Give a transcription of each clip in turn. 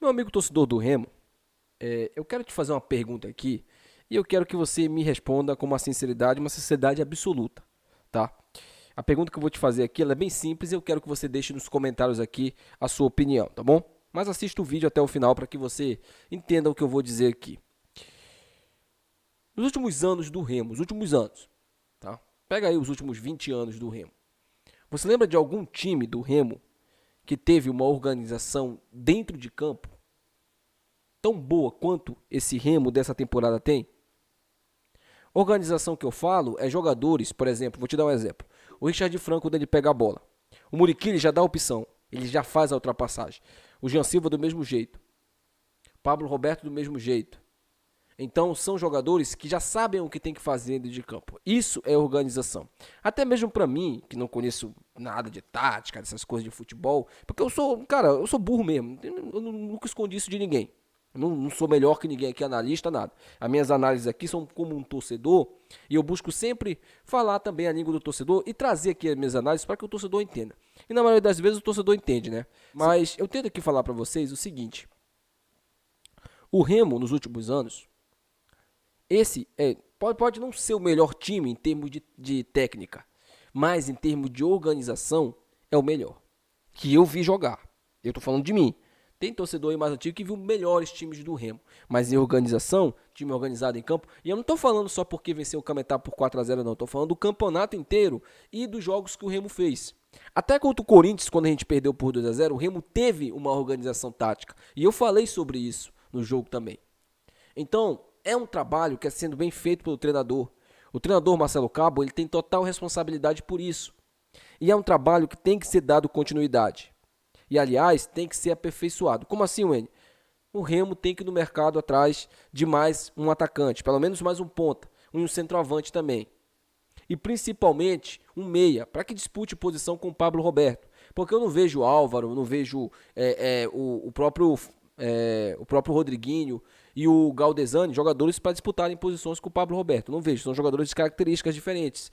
Meu amigo torcedor do Remo, eu quero te fazer uma pergunta aqui e eu quero que você me responda com uma sinceridade absoluta, tá? A pergunta que eu vou te fazer aqui, ela é bem simples e eu quero que você deixe nos comentários aqui a sua opinião, tá bom? Mas assista o vídeo até o final para que você entenda o que eu vou dizer aqui. Nos últimos anos do Remo, os últimos anos, tá? Pega aí os últimos 20 anos do Remo. Você lembra de algum time do Remo que teve uma organização dentro de campo tão boa quanto esse Remo dessa temporada tem? Organização que eu falo é jogadores, por exemplo, vou te dar um exemplo. O Richard Franco, quando ele pega a bola. O Muriqui, ele já dá a opção, ele já faz a ultrapassagem. O Jean Silva do mesmo jeito. Pablo Roberto do mesmo jeito. Então são jogadores que já sabem o que tem que fazer dentro de campo. Isso é organização. Até mesmo para mim, que não conheço nada de tática, dessas coisas de futebol, porque eu sou burro mesmo. Eu nunca escondi isso de ninguém. Eu não sou melhor que ninguém aqui, analista, nada. As minhas análises aqui são como um torcedor e eu busco sempre falar também a língua do torcedor e trazer aqui as minhas análises para que o torcedor entenda. E na maioria das vezes o torcedor entende, né? Mas eu tento aqui falar para vocês o seguinte. O Remo, nos últimos anos, pode não ser o melhor time em termos de técnica, mas em termos de organização é o melhor que eu vi jogar. Eu estou falando de mim. Tem torcedor aí mais antigo que viu melhores times do Remo, mas em organização, time organizado em campo, e eu não estou falando só porque venceu o Cametá por 4-0 não, estou falando do campeonato inteiro e dos jogos que o Remo fez. Até contra o Corinthians, quando a gente perdeu por 2-0, o Remo teve uma organização tática, e eu falei sobre isso no jogo também. Então, é um trabalho que é sendo bem feito pelo treinador. O treinador Marcelo Cabo, ele tem total responsabilidade por isso. E é um trabalho que tem que ser dado continuidade. E, aliás, tem que ser aperfeiçoado. Como assim, Wayne? O Remo tem que ir no mercado atrás de mais um atacante, pelo menos mais um ponta, um centroavante também. E, principalmente, um meia, para que dispute posição com o Pablo Roberto. Porque eu não vejo o Álvaro, não vejo o próprio Rodriguinho e o Galdesani, jogadores para disputarem posições com o Pablo Roberto. Não vejo, são jogadores de características diferentes.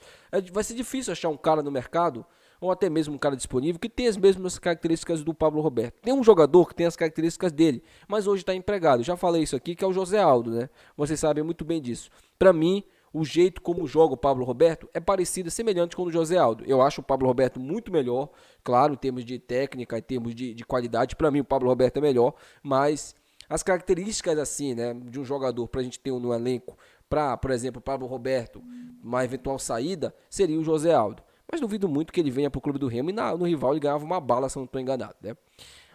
Vai ser difícil achar um cara no mercado, ou até mesmo um cara disponível, que tem as mesmas características do Pablo Roberto. Tem um jogador que tem as características dele, mas hoje está empregado. Já falei isso aqui, que é o José Aldo, né? Vocês sabem muito bem disso. Para mim, o jeito como joga o Pablo Roberto é parecido, semelhante com o do José Aldo. Eu acho o Pablo Roberto muito melhor, claro, em termos de técnica, em termos de qualidade. Para mim, o Pablo Roberto é melhor, mas as características assim, né, de um jogador para a gente ter no elenco, para, por exemplo, o Pablo Roberto, uma eventual saída, seria o José Aldo. Mas duvido muito que ele venha para o clube do Remo e no rival ele ganhava uma bala, se eu não estou enganado, né?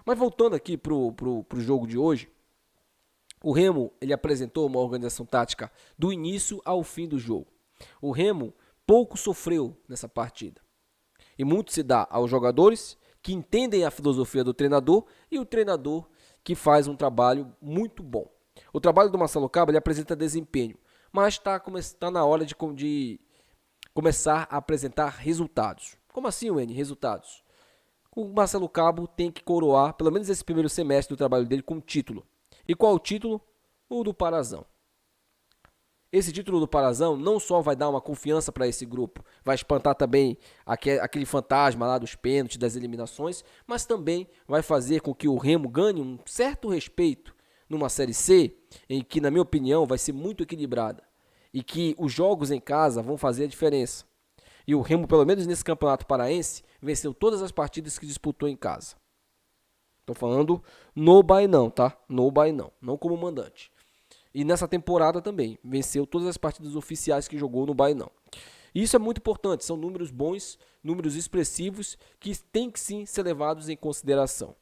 Mas voltando aqui pro jogo de hoje, o Remo ele apresentou uma organização tática do início ao fim do jogo. O Remo pouco sofreu nessa partida. E muito se dá aos jogadores que entendem a filosofia do treinador e o treinador que faz um trabalho muito bom. O trabalho do Marcelo Cabo ele apresenta desempenho, mas está na hora de começar a apresentar resultados. Como assim, Wayne? Resultados. O Marcelo Cabo tem que coroar, pelo menos esse primeiro semestre do trabalho dele, com título. E qual o título? O do Parazão. Esse título do Parazão não só vai dar uma confiança para esse grupo, vai espantar também aquele fantasma lá dos pênaltis, das eliminações, mas também vai fazer com que o Remo ganhe um certo respeito numa Série C, em que, na minha opinião, vai ser muito equilibrada. E que os jogos em casa vão fazer a diferença. E o Remo, pelo menos nesse campeonato paraense, venceu todas as partidas que disputou em casa. Estou falando no Bainão, tá? No Bainão, não como mandante. E nessa temporada também, venceu todas as partidas oficiais que jogou no Bainão. Isso é muito importante, são números bons, números expressivos, que têm que sim ser levados em consideração.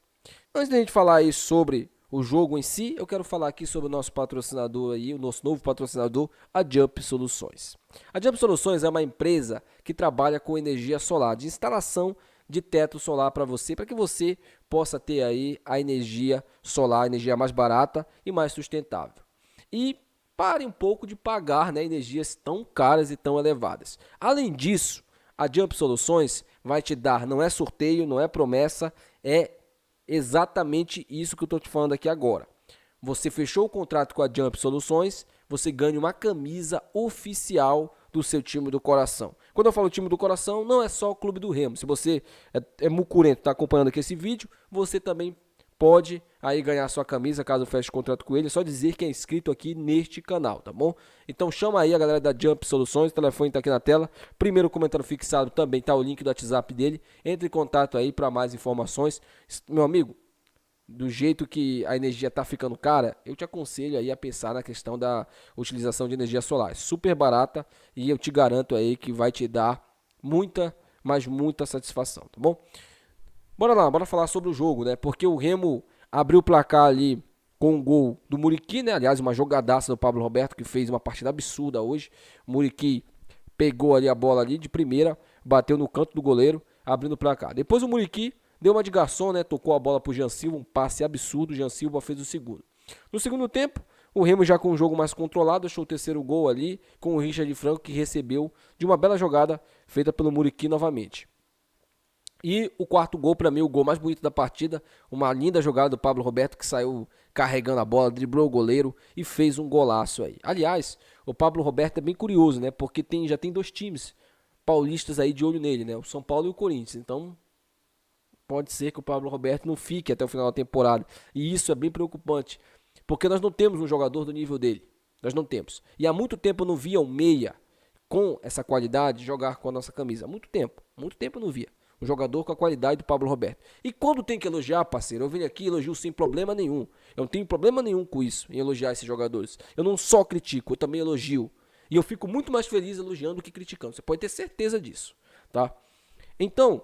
Antes da gente falar aí sobre o jogo em si, eu quero falar aqui sobre o nosso patrocinador aí, o nosso novo patrocinador, a Jump Soluções. A Jump Soluções é uma empresa que trabalha com energia solar, de instalação de teto solar para você, para que você possa ter aí a energia solar, a energia mais barata e mais sustentável. E pare um pouco de pagar, né, energias tão caras e tão elevadas. Além disso, a Jump Soluções vai te dar, não é sorteio, não é promessa, é exatamente isso que eu estou te falando aqui agora. Você fechou o contrato com a Jump Soluções, você ganha uma camisa oficial do seu time do coração. Quando eu falo time do coração, não é só o Clube do Remo. Se você é mucurento, está acompanhando aqui esse vídeo, você também pode aí ganhar sua camisa caso feche contrato com ele. É só dizer que é inscrito aqui neste canal, tá bom? Então chama aí a galera da Jump Soluções, o telefone tá aqui na tela. Primeiro comentário fixado também tá o link do WhatsApp dele. Entre em contato aí para mais informações. Meu amigo, do jeito que a energia tá ficando cara, eu te aconselho aí a pensar na questão da utilização de energia solar. É super barata e eu te garanto aí que vai te dar muita, mas muita satisfação, tá bom? Bora lá, bora falar sobre o jogo, né? Porque o Remo abriu o placar ali com o gol do Muriqui, né? Aliás, uma jogadaça do Pablo Roberto, que fez uma partida absurda hoje. O Muriqui pegou ali a bola ali de primeira, bateu no canto do goleiro, abrindo o placar. Depois o Muriqui deu uma de garçom, né? Tocou a bola pro Jean Silva, um passe absurdo. O Jean Silva fez o segundo. No segundo tempo, o Remo já com o jogo mais controlado, achou o terceiro gol ali, com o Richard Franco, que recebeu de uma bela jogada feita pelo Muriqui novamente. E o quarto gol, para mim, o gol mais bonito da partida, uma linda jogada do Pablo Roberto, que saiu carregando a bola, driblou o goleiro e fez um golaço aí. Aliás, o Pablo Roberto é bem curioso, né? Porque já tem dois times paulistas aí de olho nele, né? O São Paulo e o Corinthians. Então, pode ser que o Pablo Roberto não fique até o final da temporada. E isso é bem preocupante, porque nós não temos um jogador do nível dele. Nós não temos. E há muito tempo eu não via um meia com essa qualidade jogar com a nossa camisa. Há muito tempo eu não via um jogador com a qualidade do Pablo Roberto. E quando tem que elogiar, parceiro, eu venho aqui e elogio sem problema nenhum. Eu não tenho problema nenhum com isso, em elogiar esses jogadores. Eu não só critico, eu também elogio. E eu fico muito mais feliz elogiando do que criticando. Você pode ter certeza disso, tá? Então,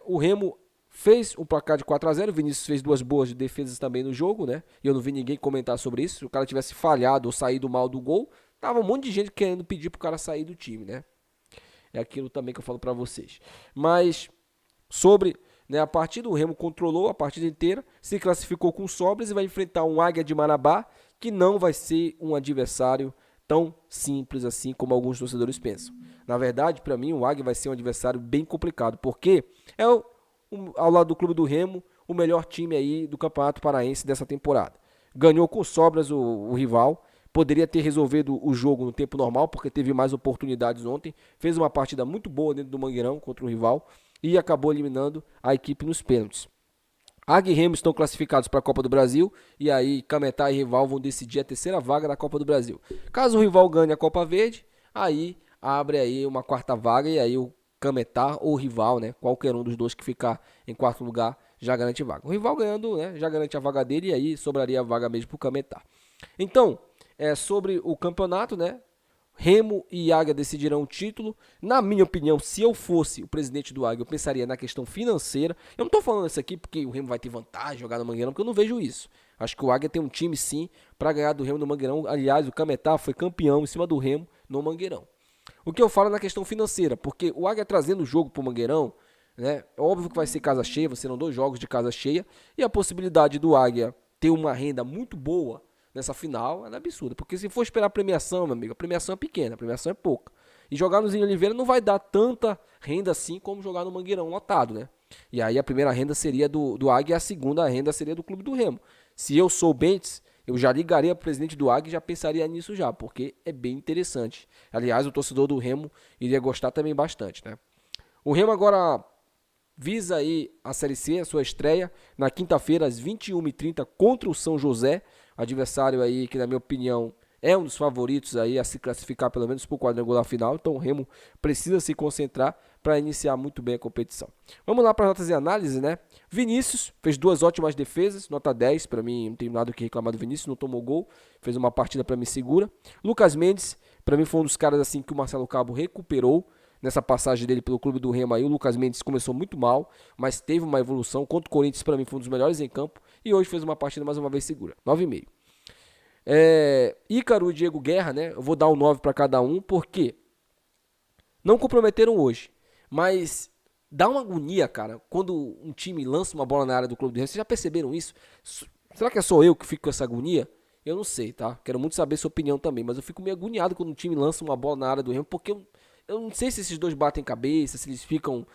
o Remo fez um placar de 4-0. O Vinícius fez duas boas defesas também no jogo, né? E eu não vi ninguém comentar sobre isso. Se o cara tivesse falhado ou saído mal do gol, tava um monte de gente querendo pedir pro cara sair do time, né? É aquilo também que eu falo para vocês. Mas sobre, né, a partida, o Remo controlou a partida inteira, se classificou com sobras e vai enfrentar um Águia de Marabá, que não vai ser um adversário tão simples assim como alguns torcedores pensam. Na verdade, para mim, o Águia vai ser um adversário bem complicado, porque é ao lado do Clube do Remo, o melhor time aí do Campeonato Paraense dessa temporada. Ganhou com sobras o rival. Poderia ter resolvido o jogo no tempo normal, porque teve mais oportunidades ontem. Fez uma partida muito boa dentro do Mangueirão contra o rival e acabou eliminando a equipe nos pênaltis. Águia e Remo estão classificados para a Copa do Brasil e aí Cametá e rival vão decidir a terceira vaga da Copa do Brasil. Caso o rival ganhe a Copa Verde, aí abre aí uma quarta vaga e aí o Cametá ou o rival, né, qualquer um dos dois que ficar em quarto lugar já garante vaga. O rival ganhando, né, já garante a vaga dele e aí sobraria a vaga mesmo para o Cametá. Então, sobre o campeonato, né? Remo e Águia decidirão o título. Na minha opinião, se eu fosse o presidente do Águia, eu pensaria na questão financeira. Eu não estou falando isso aqui porque o Remo vai ter vantagem jogar no Mangueirão, porque eu não vejo isso. Acho que o Águia tem um time sim para ganhar do Remo no Mangueirão. Aliás, o Cametá foi campeão em cima do Remo no Mangueirão. O que eu falo é na questão financeira, porque o Águia trazendo o jogo para o Mangueirão, né? É óbvio que vai ser casa cheia, serão 2 jogos de casa cheia, e a possibilidade do Águia ter uma renda muito boa nessa final é absurda, porque se for esperar a premiação, meu amigo, a premiação é pequena, a premiação é pouca. E jogar no Zinho Oliveira não vai dar tanta renda assim como jogar no Mangueirão lotado, né? E aí a primeira renda seria do Águia e a segunda renda seria do Clube do Remo. Se eu sou o Bentes, eu já ligaria para o presidente do Águia e já pensaria nisso já, porque é bem interessante. Aliás, o torcedor do Remo iria gostar também bastante, né? O Remo agora visa aí a Série C, a sua estreia, na quinta-feira às 21h30 contra o São José, adversário aí que na minha opinião é um dos favoritos aí a se classificar pelo menos para o quadrangular final, então o Remo precisa se concentrar para iniciar muito bem a competição. Vamos lá para notas e análises, né? Vinícius fez 2 ótimas defesas, nota 10, para mim não tem nada o que reclamar do Vinícius, não tomou gol, fez uma partida para mim segura. Lucas Mendes, para mim foi um dos caras assim que o Marcelo Cabo recuperou nessa passagem dele pelo Clube do Remo aí. O Lucas Mendes começou muito mal, mas teve uma evolução. Contra o Corinthians, para mim, foi um dos melhores em campo. E hoje fez uma partida mais uma vez segura. 9,5. Ícaro e Diego Guerra, né? Eu vou dar um 9 para cada um, porque não comprometeram hoje. Mas dá uma agonia, cara, quando um time lança uma bola na área do Clube do Remo. Vocês já perceberam isso? Será que é só eu que fico com essa agonia? Eu não sei, tá? Quero muito saber sua opinião também. Mas eu fico meio agoniado quando um time lança uma bola na área do Remo, porque eu não sei se esses dois batem cabeça, se eles ficam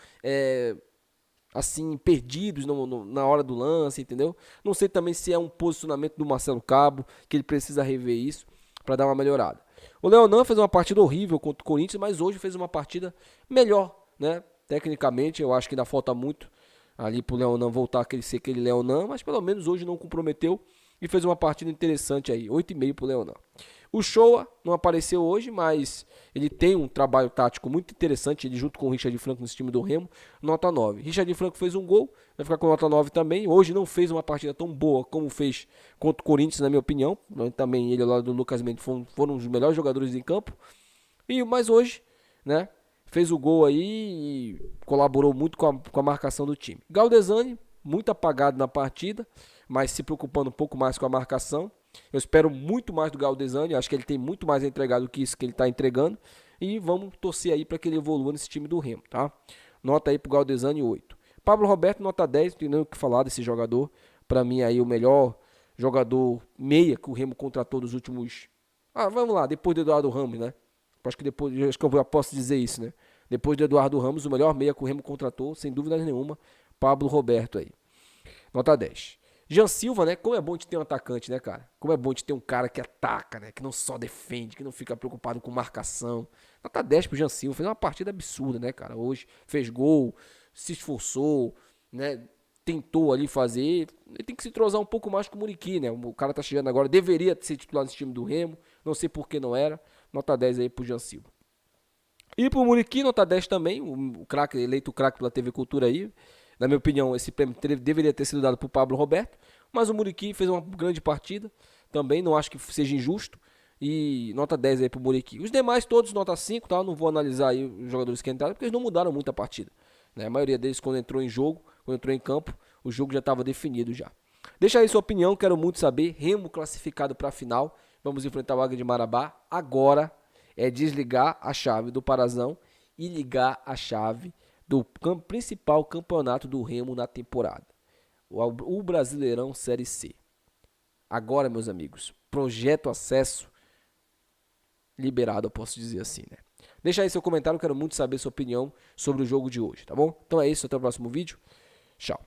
assim, perdidos na hora do lance, entendeu? Não sei também se é um posicionamento do Marcelo Cabo, que ele precisa rever isso para dar uma melhorada. O Leonan fez uma partida horrível contra o Corinthians, mas hoje fez uma partida melhor, né? Tecnicamente, eu acho que ainda falta muito ali pro Leonan voltar a ser aquele Leonan, mas pelo menos hoje não comprometeu e fez uma partida interessante aí, 8,5 pro Leonan. O Shoa não apareceu hoje, mas ele tem um trabalho tático muito interessante, ele junto com o Richard Franco nesse time do Remo, nota 9. Richard Franco fez um gol, vai ficar com nota 9 também. Hoje não fez uma partida tão boa como fez contra o Corinthians, na minha opinião. Também ele ao lado do Lucas Mendes foram os melhores jogadores em campo. Mas hoje, né, fez o gol aí e colaborou muito com a marcação do time. Galdesani, muito apagado na partida, mas se preocupando um pouco mais com a marcação. Eu espero muito mais do Galdesani, acho que ele tem muito mais a entregar do que isso que ele está entregando. E vamos torcer aí para que ele evolua nesse time do Remo, tá? Nota aí pro Galdesani 8. Pablo Roberto, nota 10, não tem nem o que falar desse jogador. Para mim aí o melhor jogador meia que o Remo contratou dos últimos... vamos lá, depois do Eduardo Ramos, né? Acho que eu posso dizer isso, né? Depois do Eduardo Ramos, o melhor meia que o Remo contratou, sem dúvida nenhuma, Pablo Roberto aí. Nota 10. Jean Silva, né? Como é bom de ter um atacante, né, cara? Como é bom de ter um cara que ataca, né? Que não só defende, que não fica preocupado com marcação. Nota 10 pro Jean Silva. Fez uma partida absurda, né, cara? Hoje fez gol, se esforçou, né? Tentou ali fazer. Ele tem que se entrosar um pouco mais com o Muriqui, né? O cara tá chegando agora. Deveria ser titular nesse time do Remo. Não sei por que não era. Nota 10 aí pro Jean Silva. E pro Muriqui, nota 10 também. O craque, eleito craque pela TV Cultura aí. Na minha opinião, esse prêmio deveria ter sido dado para o Pablo Roberto, mas o Muriqui fez uma grande partida, também não acho que seja injusto, e nota 10 aí para o Muriqui. Os demais todos nota 5, tá? Não vou analisar aí os jogadores que entraram, porque eles não mudaram muito a partida, né? A maioria deles quando entrou em jogo, quando entrou em campo, o jogo já estava definido já. Deixa aí sua opinião, quero muito saber. Remo classificado para a final, vamos enfrentar o Águia de Marabá. Agora é desligar a chave do Parazão e ligar a chave do principal campeonato do Remo na temporada, o Brasileirão Série C. Agora, meus amigos, projeto acesso liberado, eu posso dizer assim, né? Deixa aí seu comentário, quero muito saber sua opinião sobre o jogo de hoje, tá bom? Então é isso, até o próximo vídeo. Tchau.